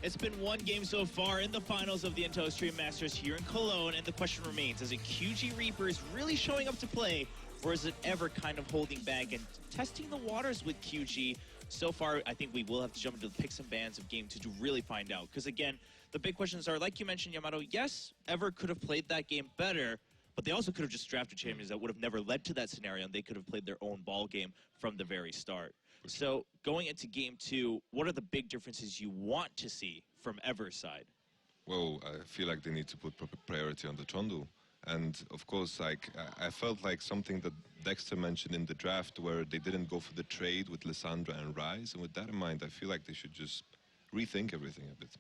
It's been one game so far in the finals of the Intel Extreme Masters here in Cologne, and the question remains, is it QG Reapers really showing up to play, or is it Ever kind of holding back and testing the waters with QG? So far, I think we will have to jump into the picks and bans of game 2 to really find out. Because again, the big questions are, like you mentioned, Yamato, yes, Ever could have played that game better, but they also could have just drafted champions that would have never led to that scenario, and they could have played their own ball game from the very start. So going into game 2, what are the big differences you want to see from Ever's side? Well, I feel like they need to put proper priority on the Trundle. And of course, like I felt like something that Dexter mentioned in the draft, where they didn't go for the trade with Lissandra and Rise. And with that in mind, I feel like they should just rethink everything a bit.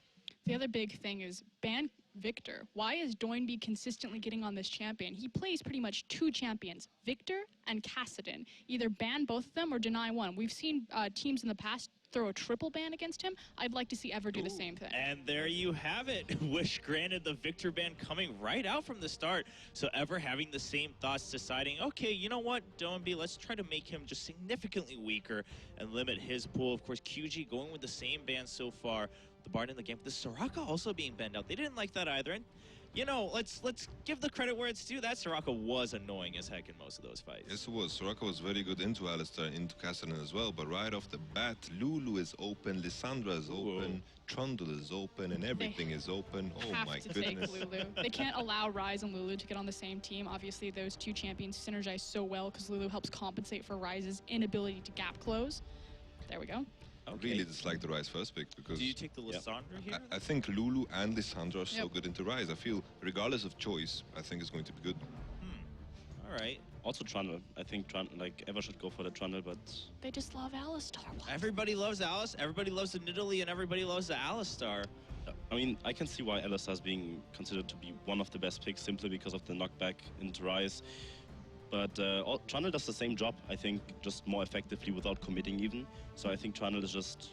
The other big thing is ban Victor. Why is Doinby consistently getting on this champion? He plays pretty much 2 champions, Victor and Kassadin. Either ban both of them or deny one. We've seen teams in the past throw a triple ban against him. I'd like to see Ever do the same thing. And there you have it. Wish granted, the Victor ban coming right out from the start. So Ever having the same thoughts, deciding, okay, you know what, Doinby, let's try to make him just significantly weaker and limit his pool. Of course, QG going with the same ban so far. The Bard in the game. The Soraka also being banned out. They didn't like that either. And, you know, let's give the credit where it's due. That Soraka was annoying as heck in most of those fights. Yes, it was. Soraka was very good into Alistar, into Kassadin as well. But right off the bat, Lulu is open, Lissandra is open, Trundle is open, and everything is open. Oh my goodness. Take Lulu. They can't allow Rise and Lulu to get on the same team. Obviously, those 2 champions synergize so well because Lulu helps compensate for Rise's inability to gap close. There we go. Okay. Really dislike the Rise first pick because... Do you take the Lissandra here? I think Lulu and Lissandra are so good into Rise. I feel, regardless of choice, I think it's going to be good. All right. Also Trundle. I think like Ever should go for the Trundle, but... They just love Alistar. What? Everybody loves Alice, everybody loves the Nidalee, and everybody loves the Alistar. I mean, I can see why Alistar is being considered to be one of the best picks simply because of the knockback into Rise. But Trundle does the same job, I think, just more effectively without committing even. So I think Trundle is just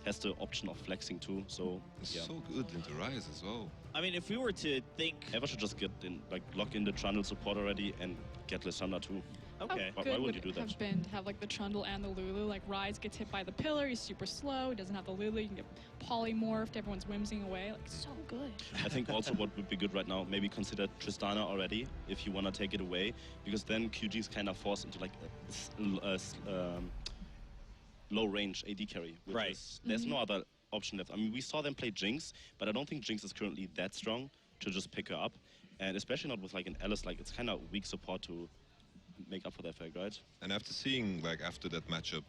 has the option of flexing too. So it's so good into Rise as well. I mean, if we were to think, Ever should just get in, like lock in the Trundle support already and get Lissandra too. Okay. How why would you do that? Have been to have like the Trundle and the Lulu. Like Rise gets hit by the pillar, he's super slow. He doesn't have the Lulu. You can get polymorphed. Everyone's whimsing away. Like so good. I think also what would be good right now, maybe consider Tristana already if you want to take it away, because then QG is kind of forced into like a low range AD carry. There's no other option left. I mean, we saw them play Jinx, but I don't think Jinx is currently that strong to just pick her up, and especially not with like an Alice. Like it's kind of weak support to make up for that fact, right? And after seeing, like, after that matchup,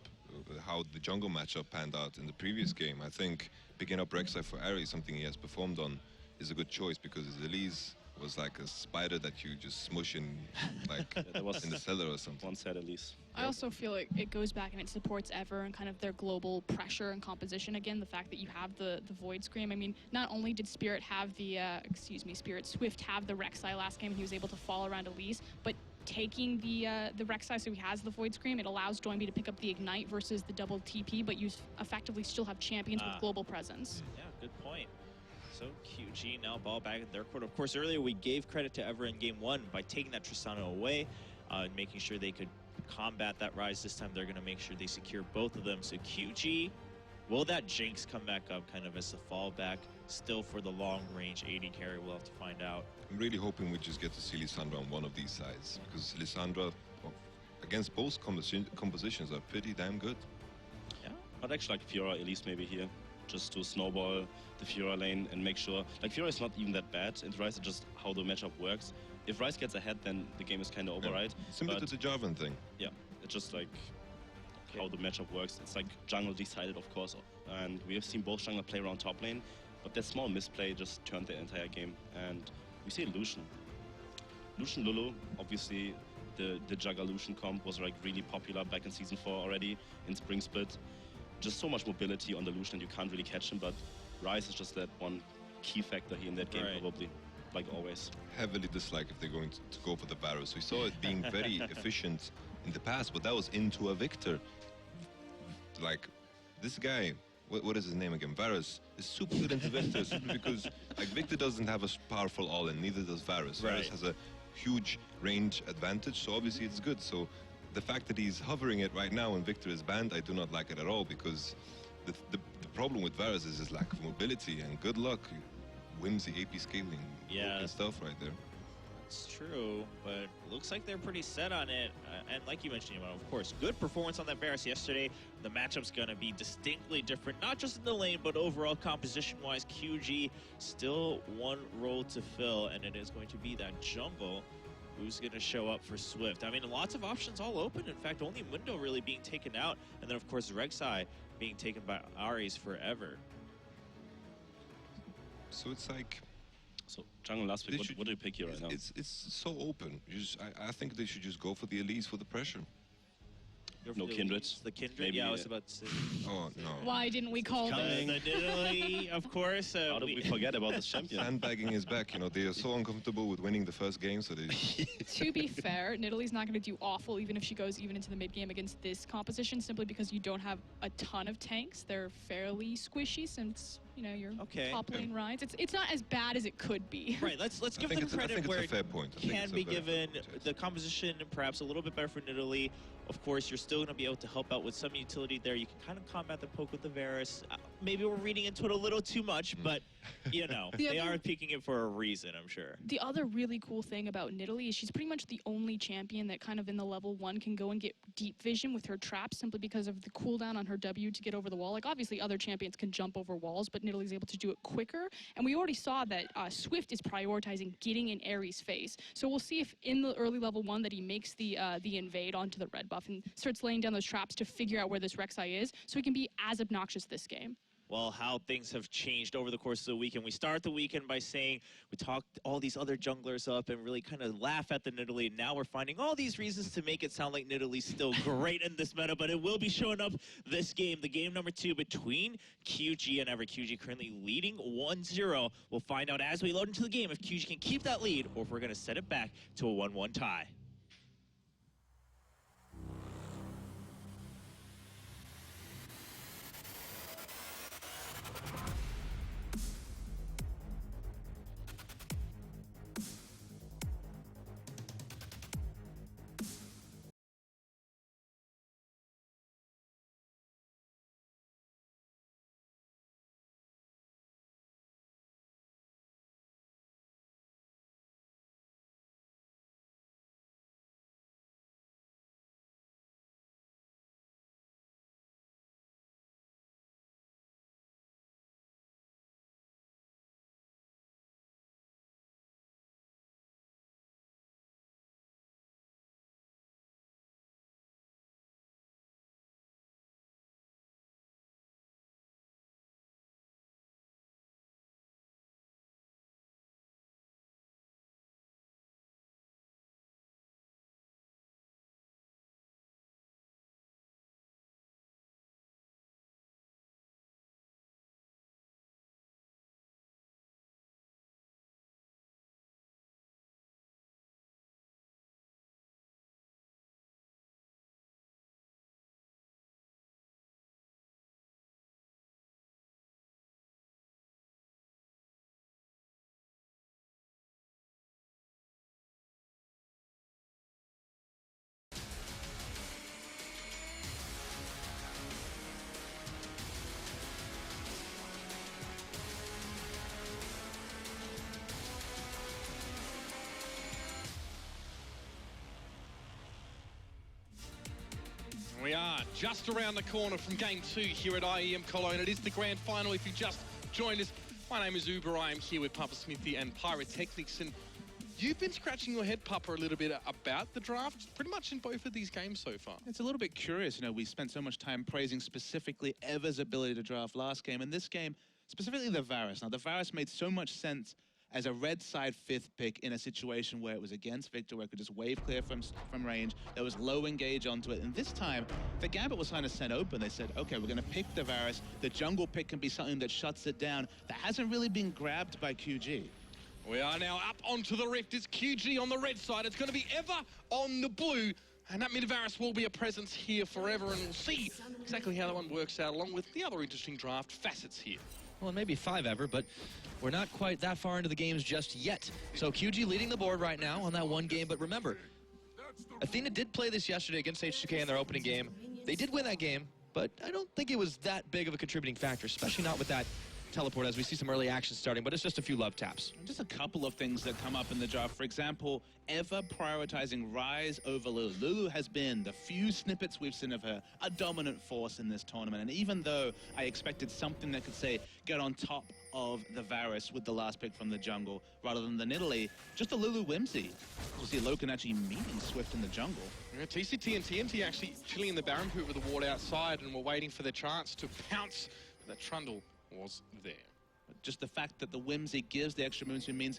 how the jungle matchup panned out in the previous game, I think picking up Rek'Sai for Ahri, something he has performed on, is a good choice because his Elise was like a spider that you just smush in, like, in the cellar or something. One set Elise. I also feel like it goes back and it supports Ever and kind of their global pressure and composition again. The fact that you have the Void Scream. I mean, not only did Spirit have the, Spirit Swift have the Rek'Sai last game and he was able to fall around Elise, but taking the Rek'Sai, so he has the Void Scream, it allows Doinby to pick up the Ignite versus the double TP, but you effectively still have champions with global presence. Yeah, good point. So QG now ball back in their court. Of course, earlier we gave credit to Ever in game 1 by taking that Tristana away and making sure they could combat that Rise. This time they're going to make sure they secure both of them. So QG, will that Jinx come back up kind of as the fallback still for the long-range AD carry? We'll have to find out. I'm really hoping we just get to see Lissandra on one of these sides, because Lissandra, against both compositions, are pretty damn good. Yeah, but actually like Fiora Elise maybe here, just to snowball the Fiora lane and make sure, like Fiora is not even that bad in Rise, it's just how the matchup works. If Rise gets ahead, then the game is kind of over, right? Similar to the Jarvan thing. Yeah, it's just like how the matchup works. It's like jungle decided, of course, and we have seen both jungler play around top lane, but that small misplay just turned the entire game. And we see Lucian Lulu, obviously the Jugger Lucian comp was like really popular back in season 4 already in Spring Split. Just so much mobility on the Lucian and you can't really catch him, but Rise is just that one key factor here in that game, probably, like always. Heavily dislike if they're going to go for the Varus. We saw it being very efficient in the past, but that was into a Victor. Like, this guy, what is his name again? Varus is super good into Victor simply because, like, Victor doesn't have a powerful all-in, neither does Varus. Varus has a huge range advantage, so obviously it's good. So the fact that he's hovering it right now and Victor is banned, I do not like it at all, because the problem with Varus is his lack of mobility, and good luck. He wins the AP scaling. Yeah. Broken stuff right there. It's true, but looks like they're pretty set on it. And like you mentioned, of course, good performance on that Varus yesterday. The matchup's going to be distinctly different, not just in the lane, but overall composition-wise. QG still one role to fill, and it is going to be that jungle who's going to show up for Swift. I mean, lots of options all open. In fact, only Mundo really being taken out, and then, of course, Rek'Sai being taken by Ares forever. So it's like... So, jungle last week, what do you pick here right now? It's so open. I think they should just go for the elites for the pressure. No Kindred. The Kindred, Maybe, yeah, I was about to say. Oh, no. Why didn't we call The this? Nidalee, of course. How did we forget about this champion? Sandbagging is back. They are so uncomfortable with winning the first game, so they... To be fair, Nidalee's not going to do awful even if she goes even into the mid game against this composition, simply because you don't have a ton of tanks. They're fairly squishy since your top lane rides. It's not as bad as it could be. Right, let's give them credit where it's a fair point. Can be given. The composition perhaps a little bit better for Nidalee. Of course, you're still going to be able to help out with some utility there. You can kind of combat the poke with the Varus. Maybe we're reading into it a little too much, but they are picking it for a reason, I'm sure. The other really cool thing about Nidalee is she's pretty much the only champion that kind of in the level 1 can go and get deep vision with her traps, simply because of the cooldown on her W to get over the wall. Like, obviously other champions can jump over walls, but Nidalee's able to do it quicker. And we already saw that Swift is prioritizing getting in Ares' face. So we'll see if in the early level 1 that he makes the invade onto the red buff and starts laying down those traps to figure out where this Rek'Sai is, so he can be as obnoxious this game. Well, how things have changed over the course of the weekend. We start the weekend by saying we talked all these other junglers up and really kind of laugh at the Nidalee. Now we're finding all these reasons to make it sound like Nidalee's still great in this meta, but it will be showing up this game, the game number 2 between QG and Ever. QG currently leading 1-0. We'll find out as we load into the game if QG can keep that lead or if we're going to set it back to a 1-1 tie. We are just around the corner from Game 2 here at IEM Cologne. It is the grand final if you just joined us. My name is Uber. I am here with Papa Smithy and Pyrotechnics. And you've been scratching your head, Papa, a little bit about the draft, pretty much in both of these games so far. It's a little bit curious. We spent so much time praising specifically Ever's ability to draft last game. And this game, specifically the Varus. Now, the Varus made so much sense as a red side 5th pick in a situation where it was against Victor, where it could just wave clear from range. There was low engage onto it. And this time, the Gambit was kind of sent open. They said, okay, we're going to pick the Varus. The jungle pick can be something that shuts it down. That hasn't really been grabbed by QG. We are now up onto the rift. It's QG on the red side. It's going to be Ever on the blue. And that mid-Varus will be a presence here forever. And we'll see exactly how that one works out, along with the other interesting draft facets here. Well, maybe 5 Ever, but we're not quite that far into the games just yet. So QG leading the board right now on that one game. But remember, Athena did play this yesterday against H2K in their opening game. They did win that game, but I don't think it was that big of a contributing factor, especially not with that teleport as we see some early action starting, but it's just a few love taps. Just a couple of things that come up in the draft. For example, Ever prioritizing Ryze over Lulu. Lulu has been, the few snippets we've seen of her, a dominant force in this tournament. And even though I expected something that could, say, get on top of the Varus with the last pick from the jungle, rather than the Nidalee, just a Lulu whimsy. We'll see Loken actually meeting Swift in the jungle. Yeah, TCT and TNT actually chilling in the Baron Pit with the ward outside, and we're waiting for their chance to pounce. That Trundle was there. Just the fact that the whimsy gives the extra moonstone means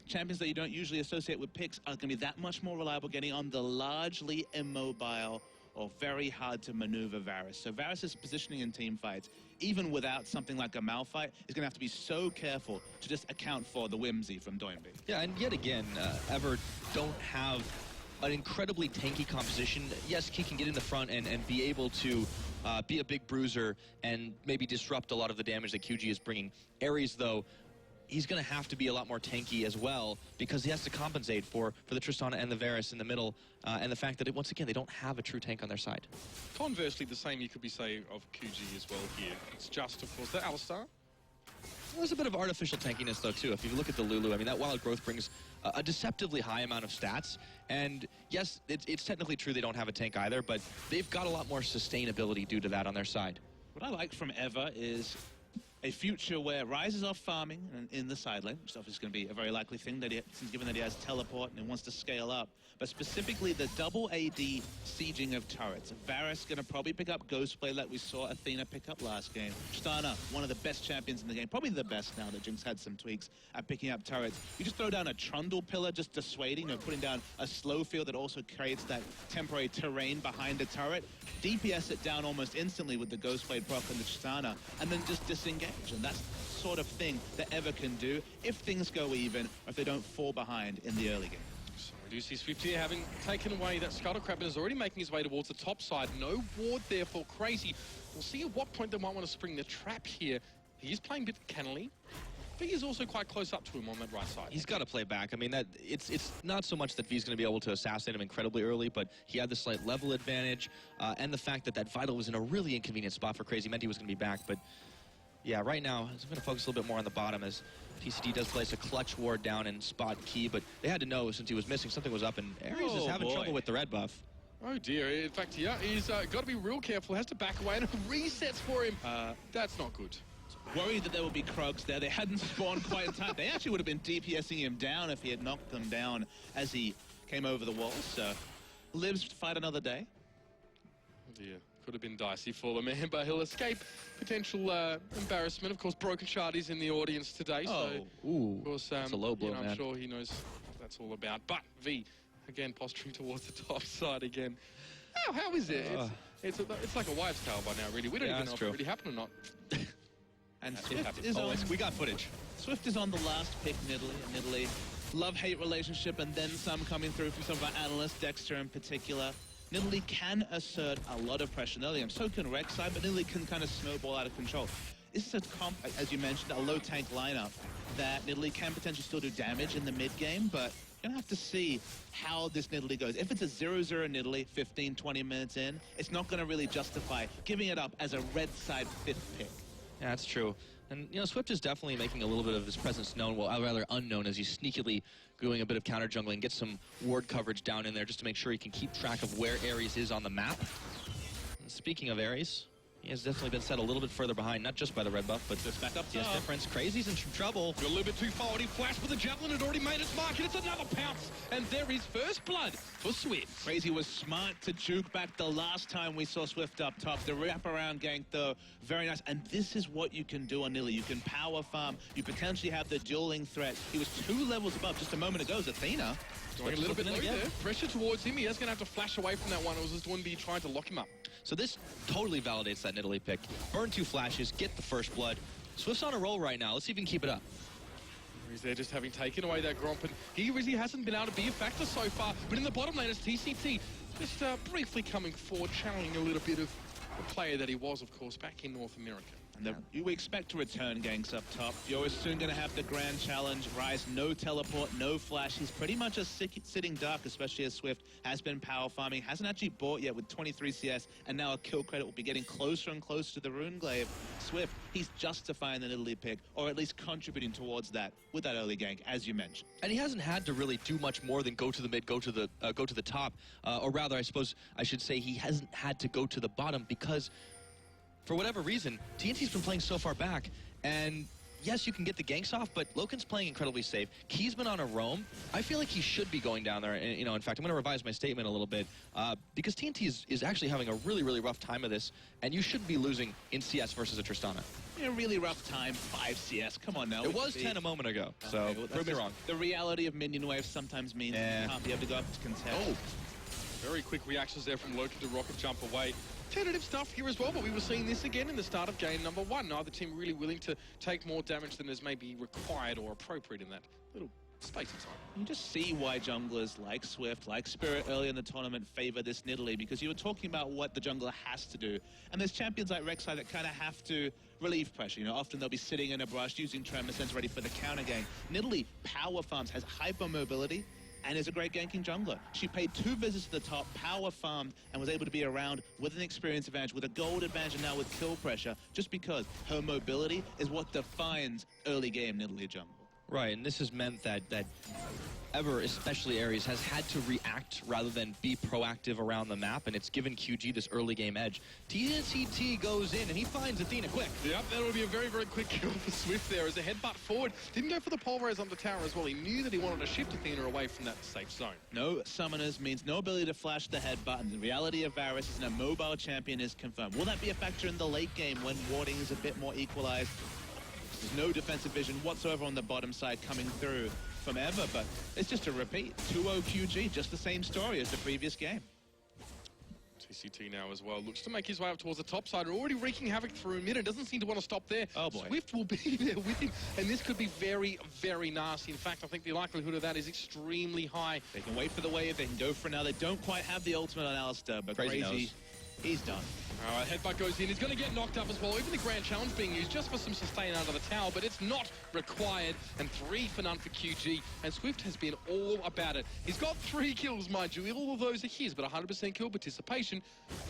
champions that you don't usually associate with picks are going to be that much more reliable getting on the largely immobile or very hard to maneuver Varus. So Varus's positioning in team fights, even without something like a Malphite, is going to have to be so careful to just account for the whimsy from Doinby. Yeah, and yet again, Ever don't have an incredibly tanky composition. Yes, he can get in the front and be able to be a big bruiser and maybe disrupt a lot of the damage that QG is bringing. Ares, though, he's going to have to be a lot more tanky as well because he has to compensate for the Tristana and the Varus in the middle and the fact that, once again, they don't have a true tank on their side. Conversely, the same you could be say of QG as well here. It's just, of course, the Alistar. There's a bit of artificial tankiness, though, too. If you look at the Lulu, I mean, that wild growth brings a deceptively high amount of stats. And, yes, it's technically true they don't have a tank either, but they've got a lot more sustainability due to that on their side. What I like from Ever is a future where Ryze is off farming in the side lane, which obviously is going to be a very likely thing, that given that he has teleport and he wants to scale up. But specifically the double AD sieging of turrets. Varus going to probably pick up Ghostblade like we saw Athena pick up last game. Tristana, one of the best champions in the game, probably the best now that Jinx had some tweaks at picking up turrets. You just throw down a Trundle pillar, just dissuading, putting down a slow field that also creates that temporary terrain behind the turret. DPS it down almost instantly with the Ghostblade proc and the Tristana, and then just disengage. And that's the sort of thing that Ever can do if things go even, or if they don't fall behind in the early game. So we do see Swift here having taken away that Scuttlecrab and is already making his way towards the top side. No ward there for Crazy. We'll see at what point they might want to spring the trap here. He is playing a bit cannily. V is also quite close up to him on that right side. He's got to play back. I mean, it's not so much that V's going to be able to assassinate him incredibly early, but he had the slight level advantage, and the fact that Vital was in a really inconvenient spot for Crazy meant he was going to be back. But yeah, right now, I'm going to focus a little bit more on the bottom as TCT does place a clutch ward down in spot key, but they had to know since he was missing, something was up, and Ares is having trouble with the red buff. Oh dear, in fact, yeah, he's got to be real careful, has to back away, and resets for him. That's not good. Worried that there would be Krugs there. They hadn't spawned quite in time. They actually would have been DPSing him down if he had knocked them down as he came over the wall. So, lives to fight another day. Oh dear, could have been dicey for the man, but he'll escape potential embarrassment. Of course, Broken Shard is in the audience today, so Ooh, of course, that's a low blow, man. I'm sure he knows what that's all about. But V, again, posturing towards the top side again. How is it? It's like a wives' tale by now, really. We don't even know if it really happened or not. And Swift is on. We got footage. Swift is on the last pick, Nidalee. Love-hate relationship, and then some coming through from some of our analysts, Dexter in particular. Nidalee can assert a lot of pressure early, and so can Rek'Sai, but Nidalee can kind of snowball out of control. This is a as you mentioned, a low tank lineup that Nidalee can potentially still do damage in the mid-game, but you're going to have to see how this Nidalee goes. If it's a 0-0 Nidalee 15, 20 minutes in, it's not going to really justify giving it up as a red side 5th pick. Yeah, that's true. And, Swift is definitely making a little bit of his presence known, well, rather unknown, as he's sneakily doing a bit of counter jungling, get some ward coverage down in there just to make sure he can keep track of where Ares is on the map. And speaking of Ares, he has definitely been set a little bit further behind, not just by the red buff, but just back up. Yes, difference. Crazy's in trouble. You're a little bit too forward. He flashed with the javelin. Had already made its mark, and it's another pounce. And there is first blood for Swift. Crazy was smart to juke back the last time we saw Swift up top. The wraparound gank, though, very nice. And this is what you can do on Nidalee. You can power farm. You potentially have the dueling threat. He was 2 levels above just a moment ago as Athena. Going a little bit low there. Pressure towards him. He is going to have to flash away from that one. It was just Doinby trying to lock him up. So this totally validates that Nidalee pick. Burn 2 flashes, get the first blood. Swift's on a roll right now. Let's see if he can keep it up. He's there just having taken away that Gromp, and he really hasn't been able to be a factor so far. But in the bottom lane, it's TCT just briefly coming forward, channeling a little bit of the player that he was, of course, back in North America. And we expect to return ganks up top. You're soon going to have the grand challenge. Rise, no teleport, no flash. He's pretty much a sitting duck, especially as Swift has been power farming. Hasn't actually bought yet with 23 CS, and now a kill credit will be getting closer and closer to the Runeglaive. Swift, he's justifying the Italy pick, or at least contributing towards that with that early gank, as you mentioned. And he hasn't had to really do much more than go to the mid, go to the top, or rather, I suppose I should say he hasn't had to go to the bottom because, for whatever reason, TNT's been playing so far back, and yes, you can get the ganks off, but Loken's playing incredibly safe. Key's been on a roam. I feel like he should be going down there, and, you know, in fact, I'm going to revise my statement a little bit, because TNT is actually having a really, really rough time of this, and you shouldn't be losing in CS versus a Tristana. A really rough time, 5 CS, come on now. It was 10 a moment ago, so well, prove me wrong. The reality of minion waves sometimes means you can't be able to go up to contest. Oh, very quick reactions there from Loken to rocket jump away. Tentative stuff here as well, but we were seeing this again in the start of game number 1. Neither team really willing to take more damage than is maybe required or appropriate in that little space of time. You just see why junglers like Swift, like Spirit early in the tournament favor this Nidalee, because you were talking about what the jungler has to do. And there's champions like Rek'Sai that kind of have to relieve pressure. You know, often they'll be sitting in a brush using Tremor Sense ready for the counter game. Nidalee power farms, has hyper mobility, and is a great ganking jungler. She paid 2 visits to the top, power farmed, and was able to be around with an experience advantage, with a gold advantage, and now with kill pressure, just because her mobility is what defines early game Nidalee jungle. Right, and this has meant that Ever, especially Ares, has had to react rather than be proactive around the map, and it's given QG this early game edge. TNT goes in, and he finds Athena quick. Yep, that'll be a very, very quick kill for Swift there as a headbutt forward. Didn't go for the pulverize on the tower as well. He knew that he wanted to shift Athena away from that safe zone. No summoners means no ability to flash the headbutt, and the reality of Varus is an immobile champion is confirmed. Will that be a factor in the late game when warding is a bit more equalized? There's no defensive vision whatsoever on the bottom side coming through from Ever, but it's just a repeat. 2-0 QG, just the same story as the previous game. TCT now as well. Looks to make his way up towards the top side. Already wreaking havoc through mid and doesn't seem to want to stop there. Oh boy. Swift will be there with him, and this could be very, very nasty. In fact, I think the likelihood of that is extremely high. They can wait for the wave, they can go for now. They don't quite have the ultimate on Alistair, but Crazy he's done. All right, headbutt goes in. He's going to get knocked up as well. Even the Grand Challenge being used just for some sustain under the tower, but it's not required. And 3 for none for QG. And Swift has been all about it. He's got 3 kills, mind you. All of those are his, but 100% kill participation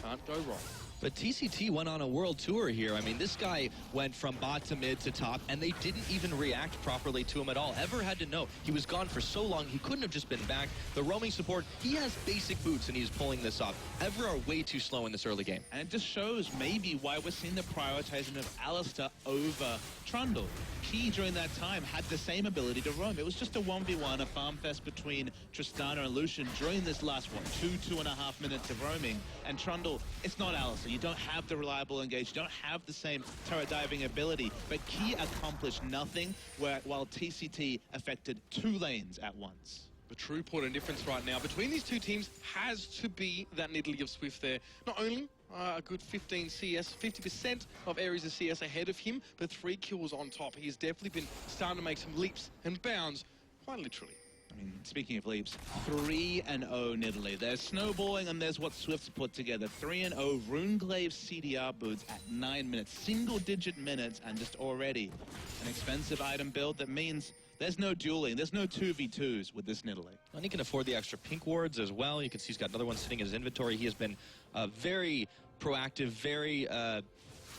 can't go wrong. But TCT went on a world tour here. I mean, this guy went from bot to mid to top, and they didn't even react properly to him at all. Ever had to know. He was gone for so long, he couldn't have just been back. The roaming support, he has basic boots, and he's pulling this off. Ever are way too slow in this early game. And it just shows maybe why we're seeing the prioritizing of Alistair over Trundle. Key during that time had the same ability to roam. It was just a 1v1, a farm fest between Tristana and Lucian during this last, 2.5 minutes of roaming. And Trundle, it's not Alistair. You don't have the reliable engage. You don't have the same turret diving ability. But Key accomplished nothing while TCT affected 2 lanes at once. The true point of difference right now between these 2 teams has to be that Nidalee of Swift there. Not only a good 15 CS, 50% of Ares' CS ahead of him, but 3 kills on top. He has definitely been starting to make some leaps and bounds, quite literally. I mean, speaking of leaps, 3-0 Nidalee. There's snowballing and there's what Swift's put together. 3-0 Runeglaive CDR boots at 9 minutes. Single-digit minutes and just already an expensive item build that means there's no dueling. There's no 2v2s with this Nidalee. And he can afford the extra pink wards as well. You can see he's got another one sitting in his inventory. He has been very proactive, very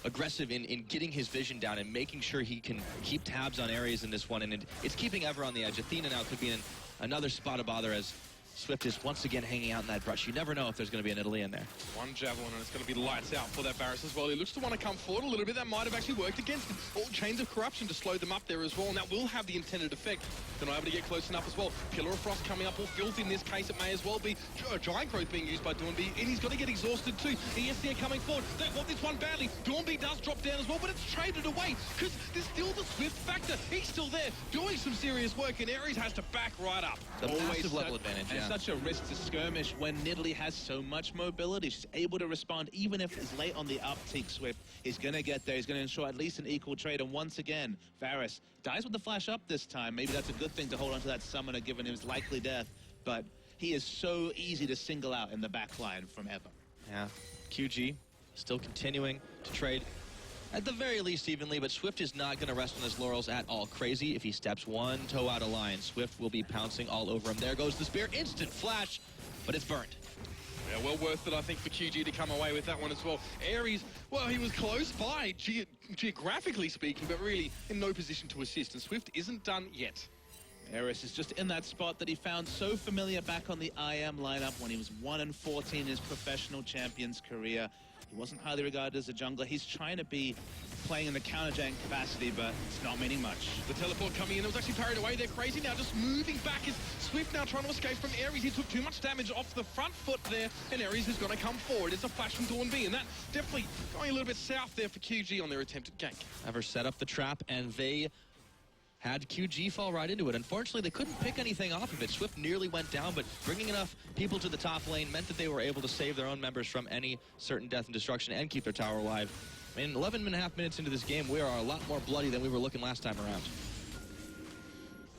aggressive in getting his vision down and making sure he can keep tabs on areas in this one. And it's keeping Ever on the edge. Athena now could be in another spot of bother as Swift is once again hanging out in that brush. You never know if there's going to be an Italy in there. One javelin, and it's going to be lights out for that Varus as well. He looks to want to come forward a little bit. That might have actually worked against him. All chains of corruption to slow them up there as well, and that will have the intended effect. They're not able to get close enough as well. Pillar of Frost coming up, or Filth in this case. It may as well be Giant Growth being used by Doinby, and he's got to get exhausted too. ESC coming forward. They want this one badly. Doinby does drop down as well, but it's traded away because there's still the Swift factor. He's still there doing some serious work, and Ares has to back right up. The massive level advantage, and such a risk to skirmish when Nidalee has so much mobility. She's able to respond even if it's late on the uptick. Swift is going to get there. He's going to ensure at least an equal trade. And once again, Varus dies with the flash up this time. Maybe that's a good thing to hold on to that summoner given his likely death. But he is so easy to single out in the back line from Ever. Yeah, QG still continuing to trade. At the very least evenly, but Swift is not going to rest on his laurels at all. Crazy, if he steps one toe out of line, Swift will be pouncing all over him. There goes the spear, instant flash, but it's burnt. Yeah, well worth it, I think, for QG to come away with that one as well. Aries, well, he was close by, geographically speaking, but really in no position to assist, and Swift isn't done yet. Aries is just in that spot that he found so familiar back on the IEM lineup when he was 1-14 in his professional champion's career. He wasn't highly regarded as a jungler. He's trying to be playing in the counter-jank capacity, but it's not meaning much. The teleport coming in, it was actually parried away there. Crazy now just moving back. Is Swift now trying to escape from Aries? He took too much damage off the front foot there, and Aries is going to come forward. It's a flash from Dawn B, and that definitely going a little bit south there for QG on their attempted gank. Ever set up the trap, and they had QG fall right into it. Unfortunately, they couldn't pick anything off of it. Swift nearly went down, but bringing enough people to the top lane meant that they were able to save their own members from any certain death and destruction and keep their tower alive. I mean, 11.5 minutes into this game, we are a lot more bloody than we were looking last time around.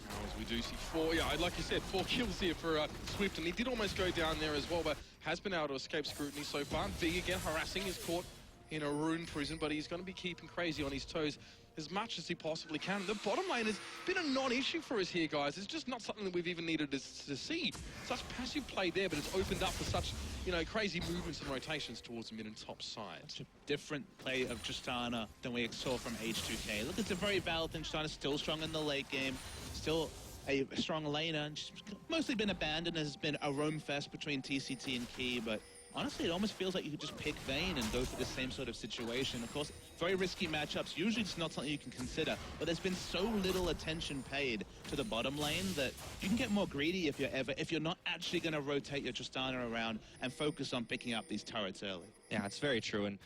Now, as we do see four, like you said, 4 kills here for Swift, and he did almost go down there as well, but has been able to escape scrutiny so far. V again harassing, is caught in a rune prison, but he's going to be keeping Crazy on his toes as much as he possibly can. The bottom lane has been a non-issue for us here, guys. It's just not something that we've even needed to see. Such passive play there, but it's opened up for such, crazy movements and rotations towards the mid and top side. Such a different play of Tristana than we saw from H2K. Look, it's a very valid thing. Tristana's still strong in the late game, still a strong laner, and she's mostly been abandoned. Has been a roam fest between TCT and Key, but honestly, it almost feels like you could just pick Vayne and go for the same sort of situation. Of course, very risky matchups. Usually it's not something you can consider, but there's been so little attention paid to the bottom lane that you can get more greedy if you're not actually going to rotate your Tristana around and focus on picking up these turrets early. Yeah, it's very true. And,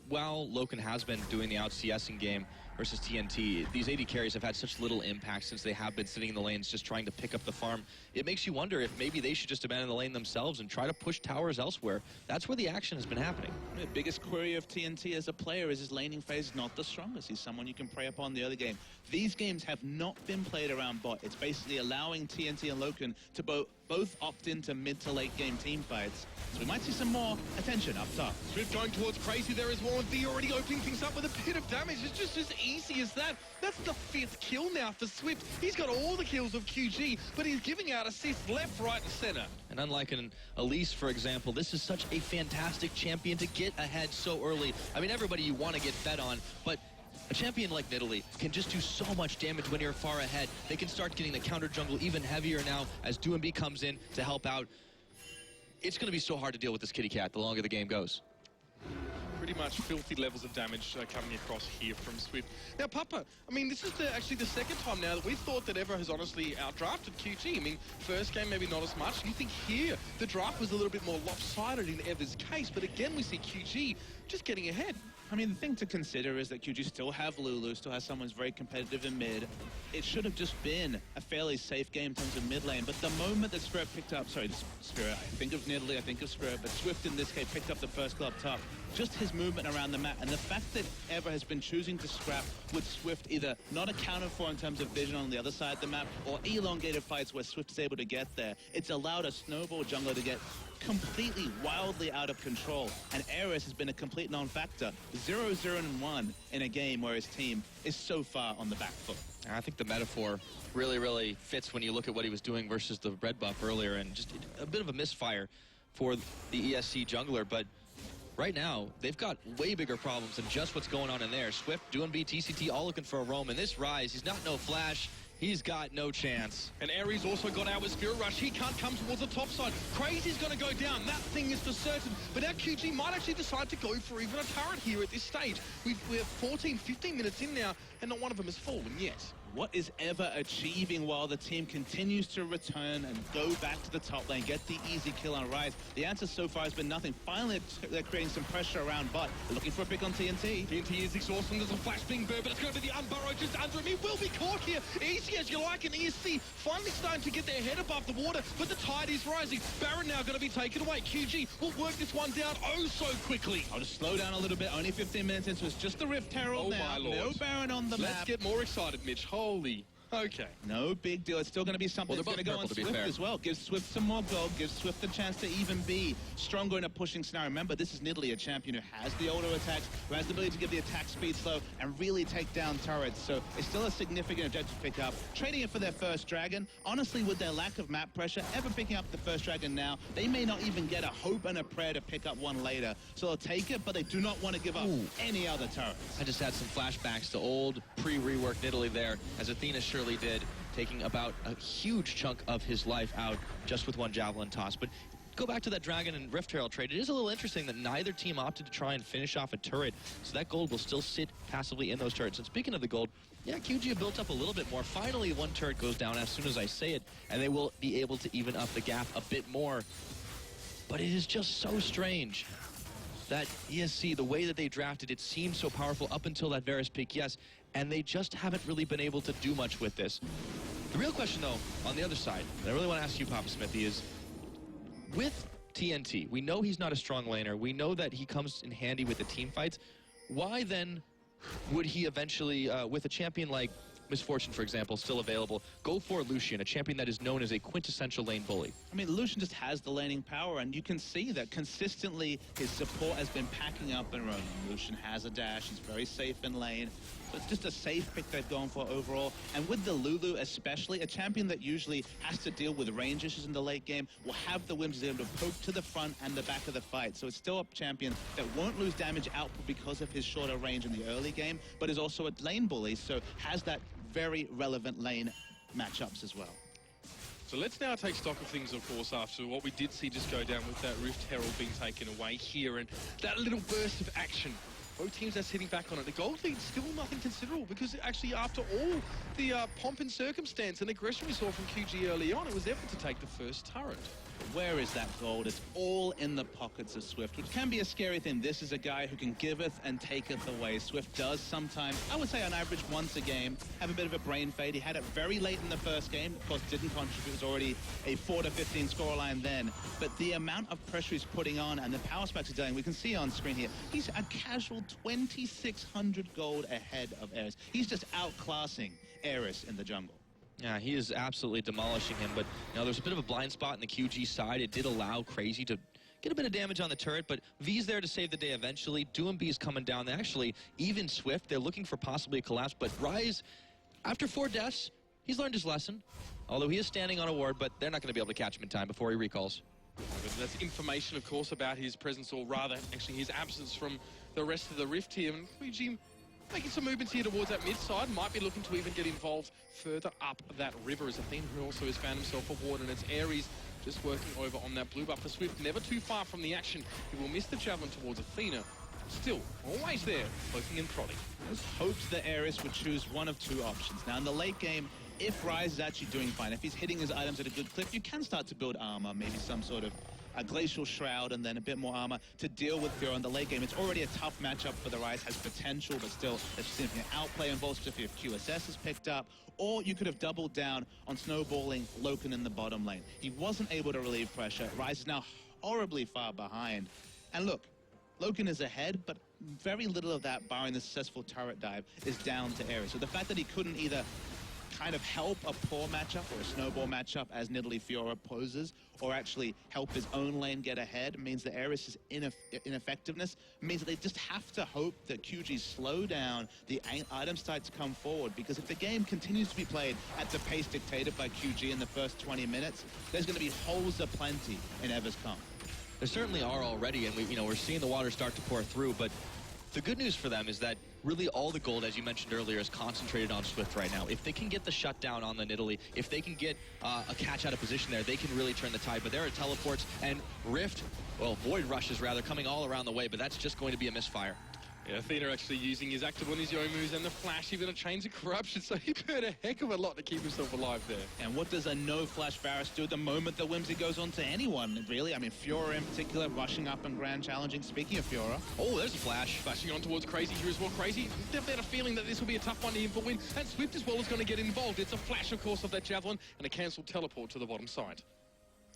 while Loken has been doing the out-CSing game versus TNT, these AD carries have had such little impact since they have been sitting in the lanes just trying to pick up the farm. It makes you wonder if maybe they should just abandon the lane themselves and try to push towers elsewhere. That's where the action has been happening. The biggest query of TNT as a player is his laning phase is not the strongest. He's someone you can prey upon the other game. These games have not been played around bot. It's basically allowing TNT and Loken to both opt into mid to late game team fights. So we might see some more attention up top. Swift going towards Crazy there as well, and V already opening things up with a bit of damage. It's just as easy as that. That's the 5th kill now for Swift. He's got all the kills of QG, but he's giving out assists left, right, and center. And unlike an Elise, for example, this is such a fantastic champion to get ahead so early. I mean, everybody you want to get fed on, but a champion like Nidalee can just do so much damage when you're far ahead. They can start getting the counter jungle even heavier now as DoinB comes in to help out. It's going to be so hard to deal with this kitty cat the longer the game goes. Pretty much filthy levels of damage coming across here from Swift. Now, Papa, I mean, this is actually the second time now that we thought that Ever has honestly outdrafted QG. I mean, first game maybe not as much. You think here the draft was a little bit more lopsided in Ever's case, but again we see QG just getting ahead. I mean, the thing to consider is that QG still have Lulu, still has someone who's very competitive in mid. It should have just been a fairly safe game in terms of mid lane, but the moment that Spirit picked up, Spirit, I think of Nidalee, I think of Spirit, but Swift in this case picked up the first kill up top. Just his movement around the map, and the fact that Ever has been choosing to scrap with Swift either not accounted for in terms of vision on the other side of the map, or elongated fights where Swift is able to get there, it's allowed a snowball jungler to get completely wildly out of control, and Ares has been a complete non-factor. 0-0-1 in a game where his team is so far on the back foot. I think the metaphor really fits when you look at what he was doing versus the red buff earlier, and just a bit of a misfire for the ESC jungler, but right now, they've got way bigger problems than just what's going on in there. Swift, DoinB, TCT, all looking for a roam, and this Rise, he's not no Flash. He's got no chance. And Aries also got out with Spirit Rush. He can't come towards the top side. Crazy's going to go down. That thing is for certain. But now QG might actually decide to go for even a turret here at this stage. We're 14, 15 minutes in now, and not one of them has fallen yet. What is Ever achieving while the team continues to return and go back to the top lane, get the easy kill on Rise? The answer so far has been nothing. Finally, they're creating some pressure around bot. They're looking for a pick on TNT. TNT is exhausting. There's a flash being burned, but it's going to be the Unburrowed just under him. He will be caught here. Easy as you like, and ESC finally starting to get their head above the water, but the tide is rising. Baron now going to be taken away. QG will work this one down oh so quickly. I'll just slow down a little bit. Only 15 minutes into it. It's just the Rift Herald now. My Lord. No Baron on the map. Let's get more excited, Mitch. Holy. Okay. No big deal. It's still going to be something Well, that's they're going to go both on purple, to be Swift fair. as well. Give Swift some more gold. Give Swift the chance to even be stronger in a pushing scenario. Remember, this is Nidalee, a champion who has the auto attacks, who has the ability to give the attack speed slow and really take down turrets. So it's still a significant objective to pick up. Trading it for their first dragon. Honestly, with their lack of map pressure, ever picking up the first dragon now, they may not even get a hope and a prayer to pick up one later. So they'll take it, but they do not want to give up any other turrets. I just had some flashbacks to old pre-rework Nidalee there, as Athena surely did, taking about a huge chunk of his life out just with one javelin toss. But go back to that Dragon and Rift Herald trade. It is a little interesting that neither team opted to try and finish off a turret, so that gold will still sit passively in those turrets. And speaking of the gold, yeah, QG have built up a little bit more. Finally, one turret goes down as soon as I say it, and they will be able to even up the gap a bit more. But it is just so strange that ESC, the way that they drafted it, seemed so powerful up until that Varus pick, yes, and they just haven't really been able to do much with this. The real question, though, on the other side, that I really want to ask you, Papa Smithy, is with TNT, we know he's not a strong laner. We know that he comes in handy with the team fights. Why then would he eventually, with a champion like Misfortune, for example, still available, go for Lucian, a champion that is known as a quintessential lane bully? I mean, Lucian just has the laning power, and you can see that consistently his support has been packing up and running. Lucian has a dash, he's very safe in lane. So it's just a safe pick they've gone for overall. And with the Lulu especially, a champion that usually has to deal with range issues in the late game will have the whims to be able to poke to the front and the back of the fight. So it's still a champion that won't lose damage output because of his shorter range in the early game, but is also a lane bully, so has that very relevant lane matchups as well. So let's now take stock of things, of course, after what we did see just go down with that Rift Herald being taken away here and that little burst of action. Both teams are sitting back on it. The gold lead still nothing considerable because actually after all the pomp and circumstance and aggression we saw from QG early on, it was effort to take the first turret. Where is that gold? It's all in the pockets of Swift, which can be a scary thing. This is a guy who can giveth and taketh away. Swift does sometimes, I would say on average once a game, have a bit of a brain fade. He had it very late in the first game. Of course, didn't contribute. It was already a 4-15 scoreline then. But the amount of pressure he's putting on and the power specs he's doing, we can see on screen here, he's a casual 2,600 gold ahead of Eris. He's just outclassing Eris in the jungle. Yeah, he is absolutely demolishing him, but you know, there's a bit of a blind spot in the QG side. It did allow Crazy to get a bit of damage on the turret, but V's there to save the day eventually. Doomb is coming down. They actually, even Swift, they're looking for possibly a collapse, but Rise, after 4 deaths, he's learned his lesson. Although he is standing on a ward, but they're not going to be able to catch him in time before he recalls. But that's information, of course, about his presence, or rather, actually his absence from the rest of the Rift here. And QG making some movements here towards that mid side, might be looking to even get involved further up that river, as Athena, who also has found himself a ward, and it's Ares just working over on that blue buff for Swift, never too far from the action. He will miss the javelin towards Athena. Still, always there, poking and prodding. There's hopes that Eris would choose one of 2 options. Now, in the late game, if Rise is actually doing fine, if he's hitting his items at a good clip, you can start to build armor, maybe some sort of a glacial shroud and then a bit more armor to deal with Fiora in the late game. It's already a tough matchup for the Rise, has potential, but still there's significant outplay involved, especially if QSS is picked up. Or you could have doubled down on snowballing Loken in the bottom lane. He wasn't able to relieve pressure. Rise is now horribly far behind. And look, Loken is ahead, but very little of that, barring the successful turret dive, is down to Ares. So the fact that he couldn't either kind of help a poor matchup or a snowball matchup as Nidalee Fiora poses, or actually help his own lane get ahead, means that Eris' ineffectiveness means that they just have to hope that QG slow down the item start to come forward, because if the game continues to be played at the pace dictated by QG in the first 20 minutes, there's going to be holes aplenty in Ever's come. There certainly are already, and we're seeing the water start to pour through, but the good news for them is that really all the gold, as you mentioned earlier, is concentrated on Swift right now. If they can get the shutdown on the Nidalee, if they can get a catch out of position there, they can really turn the tide. But there are teleports and Rift, well, Void Rushes rather, coming all around the way, but that's just going to be a misfire. Yeah, Athena actually using his active on his Yo moves and the flash, even a Chains of Corruption, so he put a heck of a lot to keep himself alive there. And what does a no-flash Varus do the moment the Whimsy goes on to anyone, really? I mean, Fiora in particular, rushing up and grand challenging. Speaking of Fiora... Oh, there's a flash. Flashing on towards Crazy here as well. Crazy definitely had a feeling that this will be a tough one to him for win, and Swift as well is going to get involved. It's a flash, of course, of that Javelin, and a cancelled teleport to the bottom side.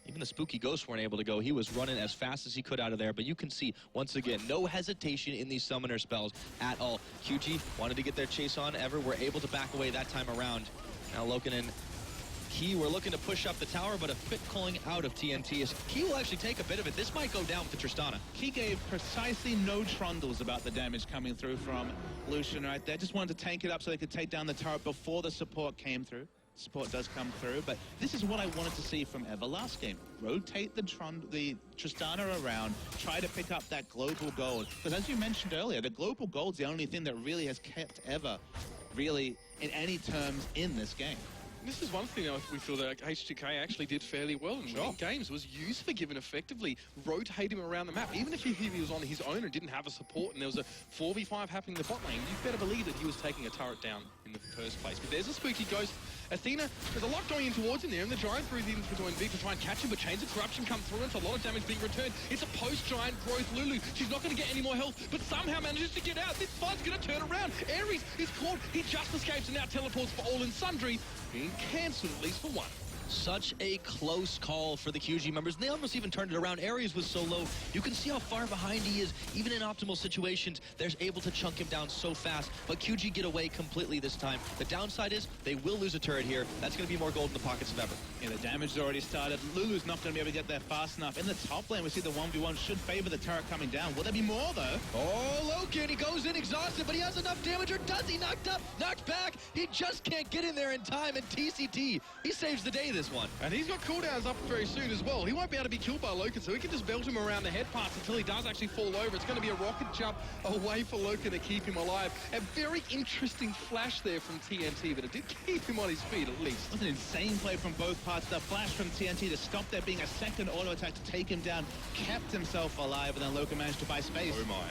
Even the spooky ghosts weren't able to go. He was running as fast as he could out of there, but you can see, once again, no hesitation in these summoner spells at all. QG wanted to get their chase on. Ever were able to back away that time around. Now Loken and Key were looking to push up the tower, but a quick calling out of TNT. As Key will actually take a bit of it. This might go down with the Tristana. He gave precisely no trundles about the damage coming through from Lucian right there. Just wanted to tank it up so they could take down the turret before the support came through. Support does come through, but this is what I wanted to see from Ever last game. Rotate the Tristana around, try to pick up that global gold. Because as you mentioned earlier, the global gold's the only thing that really has kept Ever really in any terms in this game. This is one thing we feel that H2K actually did fairly well in games, was use Forgiven effectively, rotate him around the map. Even if he was on his own and didn't have a support and there was a 4v5 happening in the bot lane, you better believe that he was taking a turret down in the first place. But there's a spooky ghost. Athena, there's a lot going in towards him there, and the Giant breathed in for doing big to try and catch him, but Chains of Corruption come through, and it's a lot of damage being returned. It's a post-Giant growth Lulu. She's not going to get any more health, but somehow manages to get out. This fight's going to turn around. Ares is caught. He just escapes and now teleports for all and sundry, being cancelled at least for one. Such a close call for the QG members. And they almost even turned it around. Ares was so low. You can see how far behind he is. Even in optimal situations, they're able to chunk him down so fast. But QG get away completely this time. The downside is they will lose a turret here. That's going to be more gold in the pockets of Ever. Yeah, the damage has already started. Lulu's not going to be able to get there fast enough. In the top lane, we see the 1v1 should favor the turret coming down. Will there be more, though? Oh, Loken, he goes in exhausted, but he has enough damage, or does he? Knocked up, knocked back. He just can't get in there in time, and TCT, he saves the day this one. And he's got cooldowns up very soon as well. He won't be able to be killed by Loken, so he can just belt him around the head parts until he does actually fall over. It's going to be a rocket jump away for Loken to keep him alive. A very interesting flash there from TNT, but it did keep him on his feet at least. It was an insane play from both parts. The flash from TNT to stop there being a second auto attack to take him down, kept himself alive, and then Loken managed to buy space. Oh my.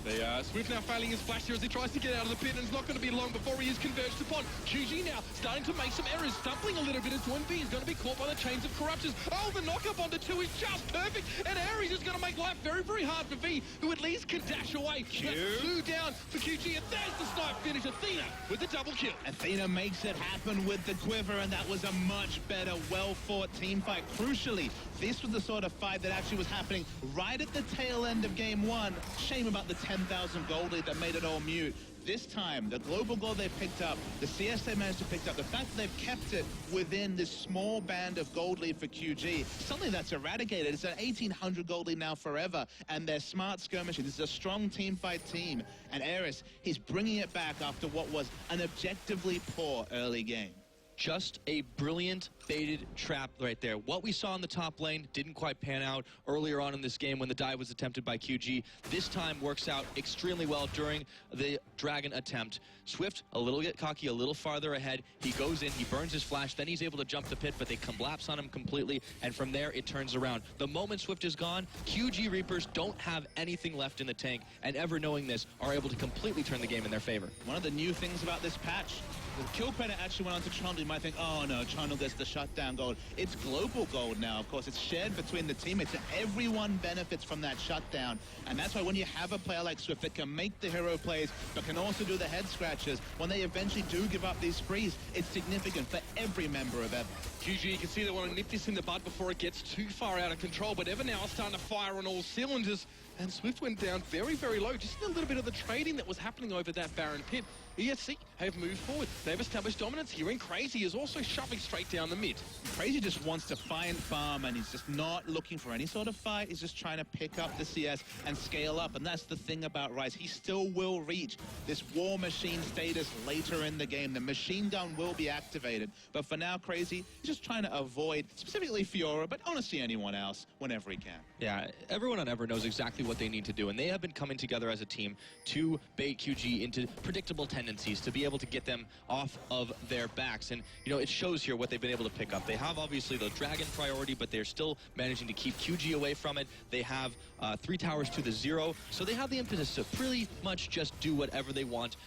The Swift now failing his flash here as he tries to get out of the pit, and it's not going to be long before he is converged upon. QG now starting to make some errors, stumbling a little bit as 1B. He's going to be caught by the Chains of Corruptions. Oh, the knock-up onto 2 is just perfect, and Ares is going to make life very, very hard for V, who at least can dash away. That's 2 down for QG, and there's the snipe finish. Athena with the double kill. Athena makes it happen with the quiver, and that was a much better, well-fought team fight. Crucially, this was the sort of fight that actually was happening right at the tail end of Game 1. Shame about the 10,000 gold lead that made it all mute. This time, the global gold they picked up, the CS they managed to pick up, the fact that they've kept it within this small band of gold lead for QG, something that's eradicated. It's an 1,800 gold lead now forever, and they're smart skirmishing. This is a strong team fight team, and Ares, he's bringing it back after what was an objectively poor early game. Just a brilliant baited trap right there. What we saw in the top lane didn't quite pan out earlier on in this game when the dive was attempted by QG. This time works out extremely well during the Dragon attempt. Swift, a little bit cocky, a little farther ahead. He goes in, he burns his flash, then he's able to jump the pit, but they collapse on him completely, and from there it turns around. The moment Swift is gone, QG Reapers don't have anything left in the tank, and Ever knowing this, are able to completely turn the game in their favor. One of the new things about this patch, the kill credit actually went on to Trundle. You might think, oh no, Trundle gets the shutdown gold. It's global gold now, of course. It's shared between the teammates, and everyone benefits from that shutdown. And that's why when you have a player like Swift that can make the hero plays, but can also do the head scratches, when they eventually do give up these sprees, it's significant for every member of Ever. QG, you can see they want to nip this in the bud before it gets too far out of control, but Ever now is starting to fire on all cylinders, and Swift went down very, very low. Just a little bit of the trading that was happening over that Baron pit. ESC have moved forward. They've established dominance here, and Crazy is also shoving straight down the mid. Crazy just wants to find farm, and he's just not looking for any sort of fight. He's just trying to pick up the CS and scale up, and that's the thing about Rise. He still will reach this war machine status later in the game. The machine gun will be activated, but for now, Crazy, he's just trying to avoid, specifically Fiora, but honestly anyone else whenever he can. Yeah, everyone on Ever knows exactly what they need to do, and they have been coming together as a team to bait QG into predictable tendencies, to be able to get them off of their backs. And, you know, it shows here what they've been able to pick up. They have, obviously, the Dragon priority, but they're still managing to keep QG away from it. They have 3 towers to the 0, so they have the impetus to pretty much just do whatever they want.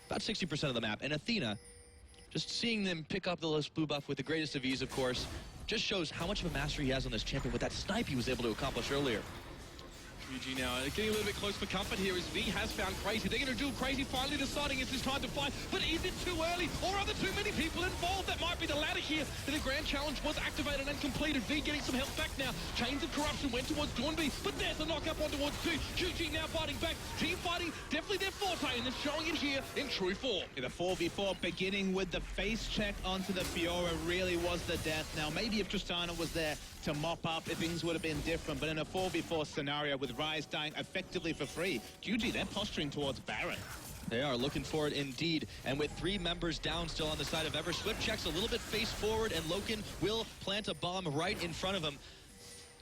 About 60% of the map. And Athena, just seeing them pick up the list blue buff with the greatest of ease, of course, just shows how much of a mastery he has on this champion with that snipe he was able to accomplish earlier. QG now getting a little bit close for comfort here as V has found Crazy. They're going to duel Crazy, finally deciding it's his time to fight. But is it too early, or are there too many people involved? That might be the latter here. The grand challenge was activated and completed. V getting some health back now. Chains of Corruption went towards Dornby, but there's a knock up on towards 2. QG now fighting back. Team fighting, definitely their forte, and they're showing it here in true form. The 4v4 beginning with the face check onto the Fiora really was the death. Now, maybe if Tristana was there to mop up, if things would have been different, but in a 4v4 scenario with Rise dying effectively for free, QG, they're posturing towards Baron. They are looking for it indeed. And with 3 members down still on the side of Ever, Swift checks a little bit face forward, and Loken will plant a bomb right in front of him.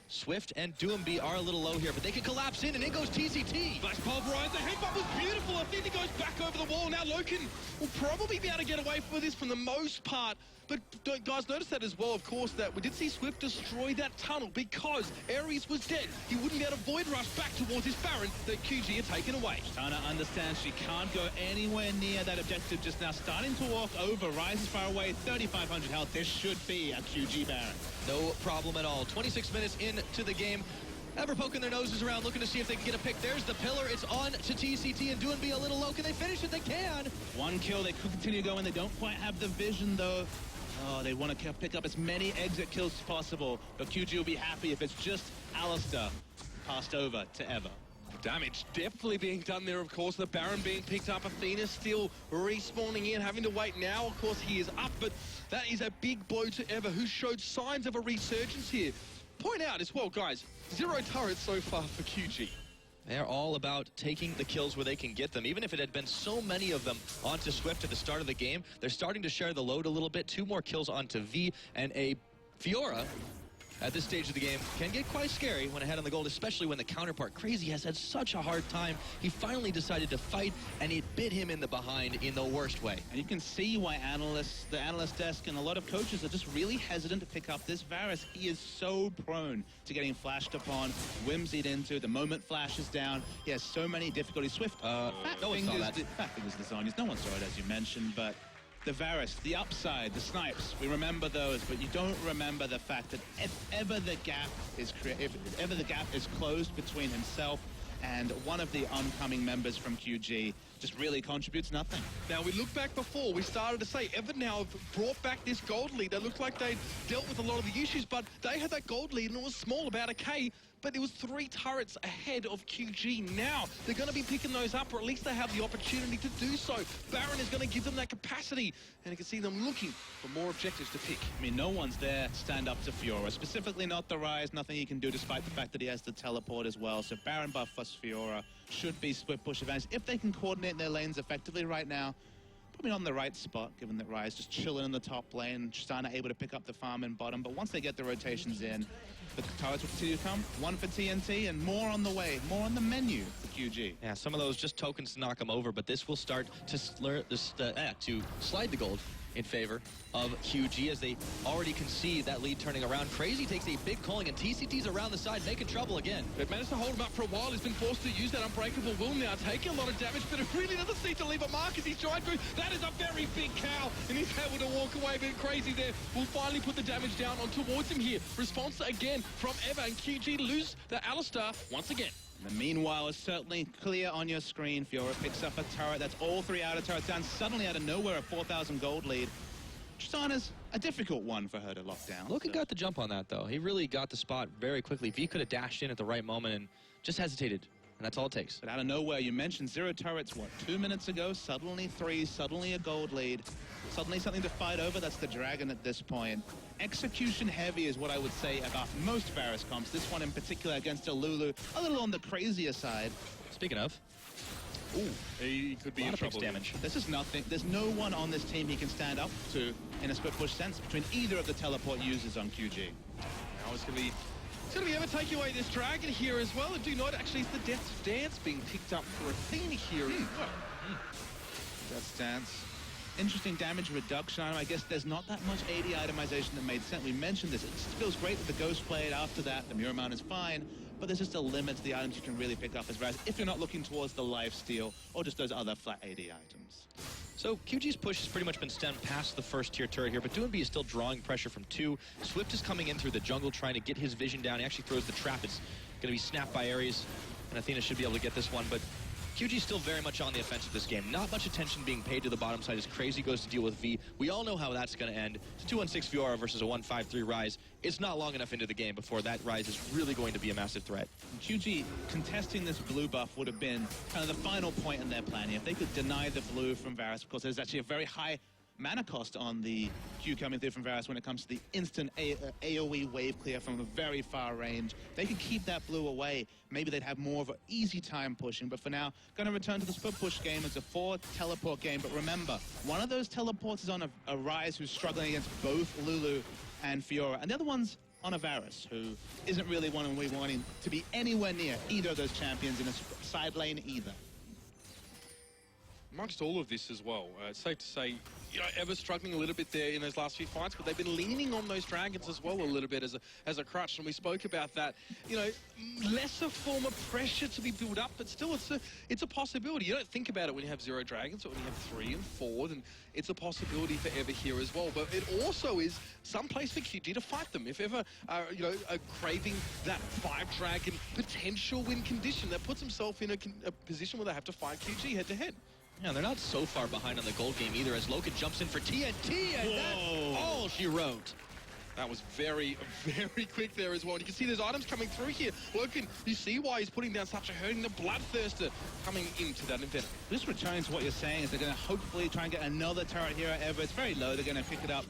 Swift and Doomby are a little low here, but they can collapse in, and in goes TCT. Flash pulverize, the headbutt was beautiful. I think it goes back over the wall. Now Loken will probably be able to get away from this for the most part. But guys, notice that as well, of course, that we did see Swift destroy that tunnel because Ares was dead. He wouldn't be able to void rush back towards his Baron that QG had taken away. Tristana understands she can't go anywhere near that objective just now. Starting to walk over, Rise is far away, 3,500 health. This should be a QG Baron. No problem at all. 26 minutes into the game. Ever poking their noses around, looking to see if they can get a pick. There's the pillar. It's on to TCT, and Doomby a little low. Can they finish it? They can. 1 kill. They could continue going. They don't quite have the vision, though. Oh, they want to pick up as many exit kills as possible. But QG will be happy if it's just Alistair passed over to Ever. Damage definitely being done there, of course. The Baron being picked up. Athena still respawning in, having to wait now. Of course, he is up, but that is a big blow to Ever, who showed signs of a resurgence here. Point out as well, guys, 0 turrets so far for QG. They're all about taking the kills where they can get them. Even if it had been so many of them onto Swift at the start of the game, they're starting to share the load a little bit. 2 more kills onto V, and a Fiora at this stage of the game can get quite scary when ahead on the gold, especially when the counterpart, Crazy, has had such a hard time. He finally decided to fight, and it bit him in the behind in the worst way. And you can see why the analyst desk and a lot of coaches are just really hesitant to pick up this Varus. He is so prone to getting flashed upon, whimsied into. The moment flash is down, he has so many difficulties. Swift, no one saw that. Fat fingers lasagnas. No one saw it, as you mentioned, but the Varus, the upside, the snipes, we remember those, but you don't remember the fact that if ever the gap is closed between himself and one of the oncoming members from QG, just really contributes nothing. Now, we look back before, we started to say Ever now have brought back this gold lead. It looked like they'd dealt with a lot of the issues, but they had that gold lead, and it was small, about a K, but it was 3 turrets ahead of QG. Now, they're going to be picking those up, or at least they have the opportunity to do so. Baron is going to give them that capacity, and you can see them looking for more objectives to pick. I mean, no one's there to stand up to Fiora, specifically not the Rise. Nothing he can do, despite the fact that he has the teleport as well. So Baron buff plus Fiora should be split push advantage. If they can coordinate their lanes effectively right now, probably not in the right spot, given that Rise just chilling in the top lane, Tristana able to pick up the farm in bottom. But once they get the rotations in, the turrets will continue to come. 1 for TNT and more on the way, more on the menu for QG. Yeah, some of those just tokens to knock them over, but this will start to slide the gold in favor of QG as they already can see that lead turning around. Crazy takes a big calling, and TCT's around the side, making trouble again. They've managed to hold him up for a while. He's been forced to use that unbreakable will now, taking a lot of damage, but it really doesn't seem to leave a mark as he's trying to. That is a very big cow, and he's able to walk away. But Crazy there will finally put the damage down on towards him here. Response again from Ever, and QG lose the Alistair once again. And meanwhile, it's certainly clear on your screen. Fiora picks up a turret. That's all 3 outer turrets down. Suddenly, out of nowhere, a 4,000 gold lead. Tristana's a difficult one for her to lock down. Loken got the jump on that, though. He really got the spot very quickly. V could have dashed in at the right moment and just hesitated, and that's all it takes. But out of nowhere, you mentioned 0 turrets, what, 2 minutes ago? Suddenly 3, suddenly a gold lead. Suddenly something to fight over. That's the Dragon at this point. Execution heavy is what I would say about most Varus comps. This one in particular against a Lulu, a little on the crazier side. Speaking of, ooh, he could be in trouble. Damage. This is nothing. There's no one on this team he can stand up to in a split push sense between either of the teleport users on QG. Now it's going to be Ever taking away this Dragon here as well. And do not actually, it's the Death Dance being picked up for Athena here as well. Death Dance. Interesting damage reduction item. I guess there's not that much AD itemization that made sense. We mentioned this. It feels great with the Ghost Blade. After that, the Mirror Mount is fine. But there's just a limit to the items you can really pick up as Raz if you're not looking towards the lifesteal or just those other flat AD items. So QG's push has pretty much been stemmed past the first tier turret here, but Doomby is still drawing pressure from 2. Swift is coming in through the jungle trying to get his vision down. He actually throws the trap. It's going to be snapped by Ares. and Athena should be able to get this one, but QG still very much on the offensive this game. Not much attention being paid to the bottom side as Crazy goes to deal with V. We all know how that's going to end. It's a 2-1-6 Fiora versus a 1-5-3 Rise. It's not long enough into the game before that Rise is really going to be a massive threat. QG contesting this blue buff would have been kind of the final point in their planning. If they could deny the blue from Varus, because there's actually a very high mana cost on the Q coming through from Varus when it comes to the instant AoE wave clear from a very far range. They could keep that blue away. Maybe they'd have more of an easy time pushing. But for now, going to return to the split push game. It's a 4 teleport game. But remember, one of those teleports is on a Rise who's struggling against both Lulu and Fiora. And the other one's on a Varus, who isn't really wanting to be anywhere near either of those champions in a side lane either. Amongst all of this as well, it's safe to say, you know, Ever struggling a little bit there in those last few fights, but they've been leaning on those dragons as well a little bit as a crutch, and we spoke about that. You know, lesser form of pressure to be built up, but still it's a possibility. You don't think about it when you have 0 dragons, but when you have 3 and 4, then it's a possibility for Ever here as well. But it also is some place for QG to fight them. If Ever are, you know, are craving that 5-dragon potential win condition, that puts himself in a position where they have to fight QG head to head. Yeah, they're not so far behind on the gold game either, as Loken jumps in for TNT, and that's all she wrote. That was very, very quick there as well. And you can see there's items coming through here. Loken, you see why he's putting down such a hurting. The Bloodthirster coming into that event. Just returning to what you're saying is they're going to hopefully try and get another turret here at Ever. It's very low. They're going to pick it up.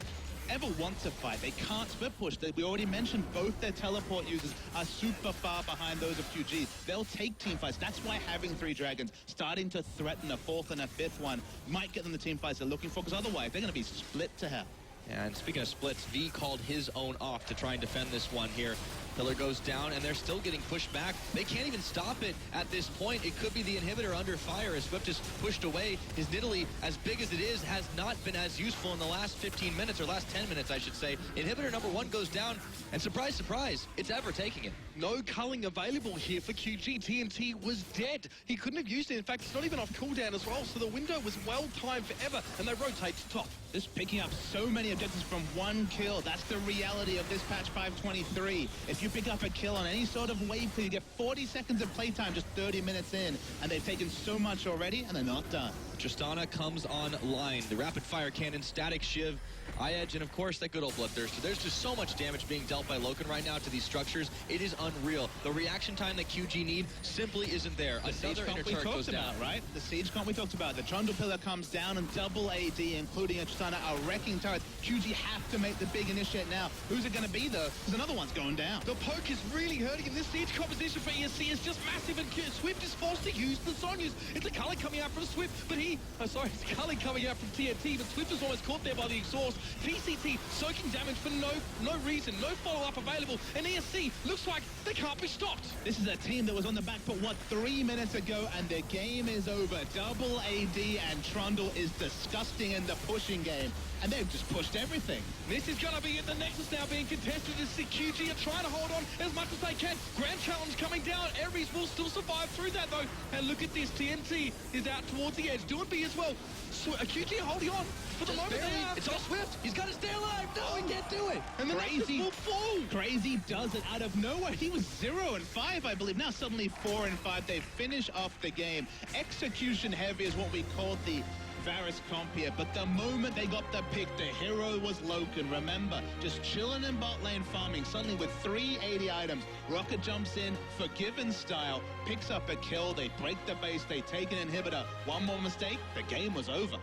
Ever wants to fight. They can't split push. We already mentioned both their teleport users are super far behind those of QG. They'll take team fights. That's why having 3 dragons, starting to threaten a 4th and a 5th one, might get them the team fights they're looking for, because otherwise they're going to be split to hell. And speaking of splits, V called his own off to try and defend this one here. Pillar goes down, and they're still getting pushed back. They can't even stop it at this point. It could be the inhibitor under fire as Swift is pushed away. His Nidalee, as big as it is, has not been as useful in the last 15 minutes, or last 10 minutes, I should say. Inhibitor number 1 goes down, and surprise, surprise, it's Ever taking it. No culling available here for QG. TNT was dead. He couldn't have used it. In fact, it's not even off cooldown as well, so the window was well timed for Ever, and they rotate to top. Just picking up so many objectives from 1 kill. That's the reality of this patch 523. If you pick up a kill on any sort of wave clear, you get 40 seconds of playtime just 30 minutes in, and they've taken so much already, and they're not done. Tristana comes online. The rapid fire cannon, static shiv, Edge, and of course that good old Bloodthirster. There's just so much damage being dealt by Loken right now to these structures. It is unreal. The reaction time that QG need simply isn't there. Another inner turret goes down. Right? The siege comp we talked about. The Trundle Pillar comes down, and double AD, including a Tristana, are wrecking turrets. QG have to make the big initiate now. Who's it going to be, though? Because another one's going down. The poke is really hurting, and this siege composition for ESC is just massive, and Swift is forced to use the Sonyas. It's a Culling coming out from Swift, but it's a Culling coming out from TNT, but Swift is almost caught there by the exhaust. PCT soaking damage for no reason, no follow-up available, and ESC looks like they can't be stopped. This is a team that was on the back foot, 3 minutes ago, and the game is over. Double AD, and Trundle is disgusting in the pushing game, and they've just pushed everything. This is going to be it. The Nexus now being contested as QG are trying to hold on as much as they can. Grand Challenge coming down. Ares will still survive through that, though. And look at this. TNT is out towards the edge. Doing B as well. So QG holding on for the moment. It's all Swift. He's got to stay alive. No, he can't do it. And the Crazy will fall. Crazy does it out of nowhere. He was 0 and 5, I believe. Now suddenly 4 and 5. They finish off the game. Execution heavy is what we called the Varus comp here, but the moment they got the pick, the hero was Loken. Remember, just chilling in bot lane farming, suddenly with 380 items. Rocket jumps in, Forgiven style, picks up a kill, they break the base, they take an inhibitor. One more mistake, the game was over.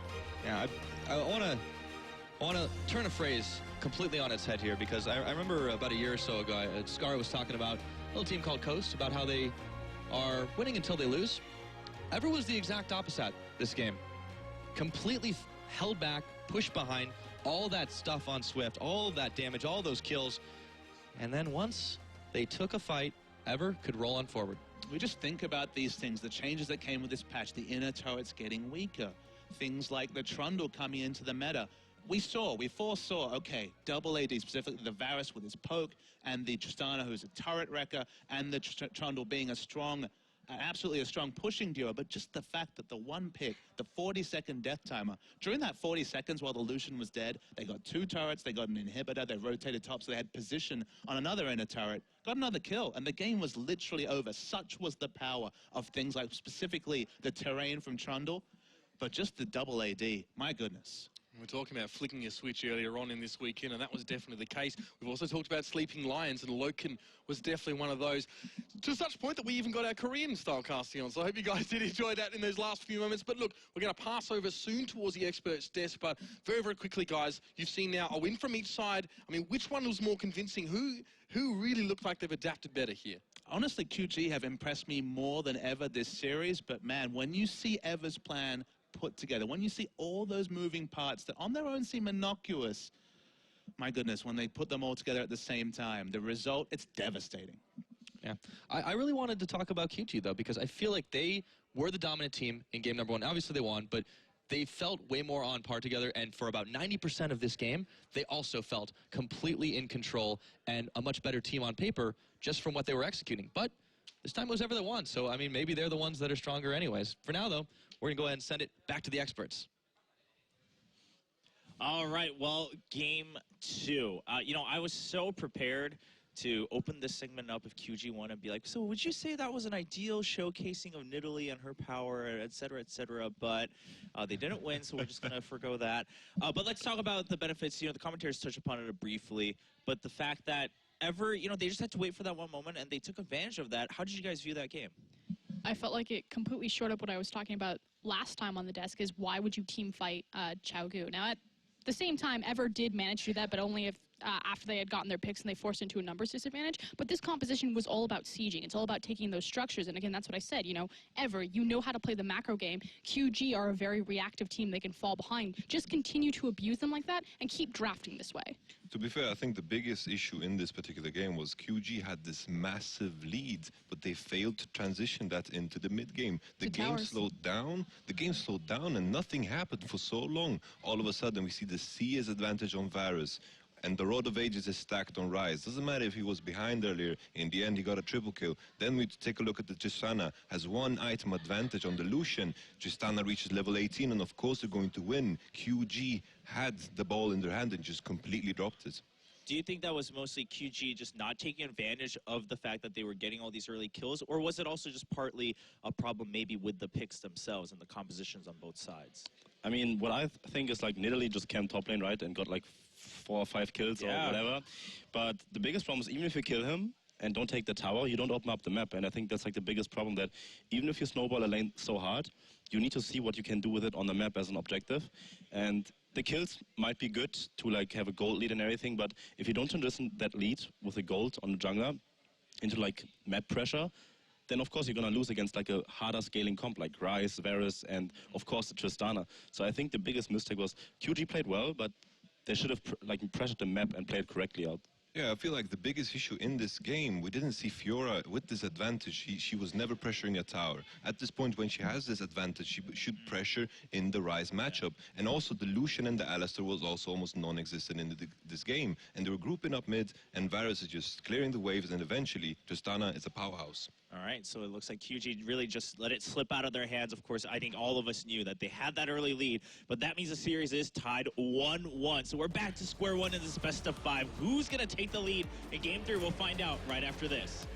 Yeah, I want to turn a phrase completely on its head here, because I remember about a year or so ago, Scar was talking about a little team called Coast, about how they are winning until they lose. Ever was the exact opposite this game. Completely held back, pushed behind, all that stuff on Swift, all that damage, all those kills. And then once they took a fight, Ever could roll on forward. We just think about these things, the changes that came with this patch, the inner turrets getting weaker, things like the Trundle coming into the meta. We foresaw, okay, double AD, specifically the Varus with his poke, and the Tristana, who's a turret wrecker, and the Trundle being a strong absolutely a strong pushing duo, but just the fact that the one pick, the 40-second death timer, during that 40 seconds while the Lucian was dead, they got 2 turrets, they got an inhibitor, they rotated top, so they had position on another inner turret, got another kill, and the game was literally over. Such was the power of things like specifically the terrain from Trundle, but just the double AD, my goodness. We were talking about flicking a switch earlier on in this weekend, and that was definitely the case. We've also talked about sleeping lions, and Loken was definitely one of those, to such a point that we even got our Korean-style casting on. So I hope you guys did enjoy that in those last few moments. But look, we're going to pass over soon towards the experts' desk, but very, very quickly, guys, you've seen now a win from each side. I mean, which one was more convincing? Who really looked like they've adapted better here? Honestly, QG have impressed me more than ever this series, but man, when you see Ever's plan put together, when you see all those moving parts that on their own seem innocuous, my goodness, when they put them all together at the same time, the result, it's devastating. Yeah, I really wanted to talk about QG, though, because I feel like they were the dominant team in game number 1. Obviously, they won, but they felt way more on par together, and for about 90% of this game, they also felt completely in control and a much better team on paper just from what they were executing. But this time it was Ever that won, so, I mean, maybe they're the ones that are stronger anyways. For now, though, we're going to go ahead and send it back to the experts. All right, well, game 2. You know, I was so prepared to open this segment up if QG1 and be like, so would you say that was an ideal showcasing of Nidalee and her power, et cetera, but they didn't win, so we're just going to forgo that. But let's talk about the benefits. You know, the commentators touched upon it briefly, but the fact that Ever, you know, they just had to wait for that one moment, and they took advantage of that. How did you guys view that game? I felt like it completely showed up what I was talking about last time on the desk, is why would you team fight Chaogu? Now, at the same time, Ever did manage to do that, but only if after they had gotten their picks and they forced into a numbers disadvantage. But this composition was all about sieging. It's all about taking those structures. And again, that's what I said, you know, Ever, you know how to play the macro game. QG are a very reactive team. They can fall behind. Just continue to abuse them like that and keep drafting this way. To be fair, I think the biggest issue in this particular game was QG had this massive lead, but they failed to transition that into the mid game. The game slowed down. The game slowed down, and nothing happened for so long. All of a sudden, we see the CS advantage on Varus, and the Road of Ages is stacked on Ryze. Doesn't matter if he was behind earlier. In the end, he got a triple kill. Then we take a look at the Tristana. Has 1 item advantage on the Lucian. Tristana reaches level 18, and of course they're going to win. QG had the ball in their hand and just completely dropped it. Do you think that was mostly QG just not taking advantage of the fact that they were getting all these early kills, or was it also just partly a problem maybe with the picks themselves and the compositions on both sides? I mean, what I think is like Nidalee just camped top lane, right, and got like 4 or 5 kills or whatever. But the biggest problem is even if you kill him and don't take the tower, you don't open up the map. And I think that's like the biggest problem, that even if you snowball a lane so hard, you need to see what you can do with it on the map as an objective. And the kills might be good to like have a gold lead and everything, but if you don't transition that lead with the gold on the jungler into like map pressure, then of course you're going to lose against like a harder scaling comp like Ryze, Varus, and of course the Tristana. So I think the biggest mistake was QG played well, but they should have pressured the map and played correctly out. Yeah, I feel like the biggest issue in this game, we didn't see Fiora with this advantage. She was never pressuring a tower. At this point, when she has this advantage, she should pressure in the Ryze matchup. And also, the Lucian and the Alistar was also almost non-existent in this game. And they were grouping up mid, and Varus is just clearing the waves, and eventually, Tristana is a powerhouse. All right, so it looks like QG really just let it slip out of their hands. Of course, I think all of us knew that they had that early lead, but that means the series is tied 1-1. So we're back to square one in this best of 5. Who's going to take the lead in Game 3? We'll find out right after this.